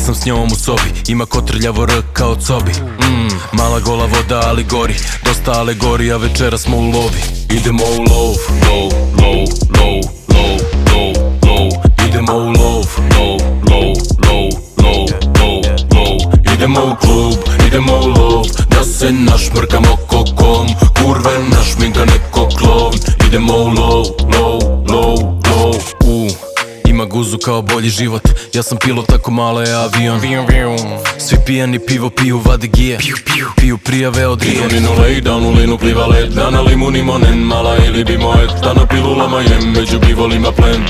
sam s njom u sobi, ima kotrljavo R kao cobi. Mala gola voda ali gori, dosta alegorija, večera smo u lovi. Idemo u lov, lov, lov, lov, lov, lov, lov. Idemo u lov, lov, lov, lov, lov, lov, lov. Idemo u klub, idemo u lov, da se našmrkamo kokom. Kurve našminka neko klovn. Idemo u lov, lov, lov, lov. Ima guzu kao bolji život, ja sam pilot tako malo je avion. Svi pijani pivo piju, vade gije, piju prijave od rije. Idoninu lay down, u linu pliva led, da na limun imonen, mala ili bi mojet, da na pilulama jem, među bivolima plen.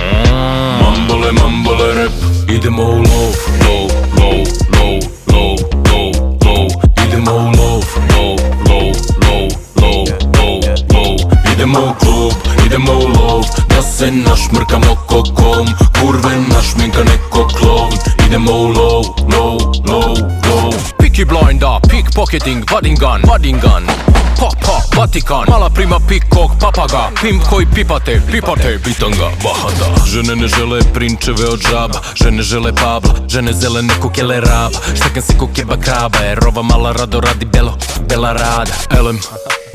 Mambole, mambole rap. Idemo u lov, lov, lov, lov, lov, lov, lov. Idemo u lov, lov, lov, lov, lov, lov, lov. Idemo u klub, idemo u lov, da se našmrkamo kokom. Kurve našminka neko klovn. Idemo u lov, lov, lov, lov. Peaky blinder, pickpocketing, budding gun. Papa, Vatikan, mala prima pikog papaga. Pimp koji pipate, bitanga, bahata. Žene ne žele prinčeve od žaba, žene žele Pabla, žene zele neko keleraba. Štakan se ko keba kraba, jer ova mala rado radi belo, bela rada. Elem,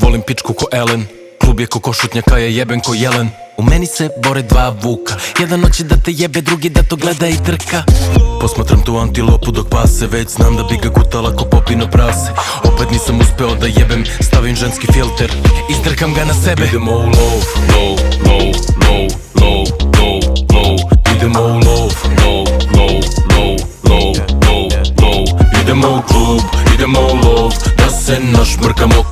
volim pičku ko Ellen, klub je ko košutnjaka, je jeben ko jelen. U meni se bore dva vuka, jedan hoće da te jebe, drugi da to gleda i trka. Posmatram tu antilopu dok pase, već znam da bi ga gutala ko popino prase. Opet nisam uspeo da jebem, stavim ženski filter, istrkam ga na sebe. Idemo u lov, lov, lov, lov, lov, lov, lov. Idemo u lov, lov, lov, lov, lov, lov, lov. Idemo u klub, idemo u lov, da se našmrkamo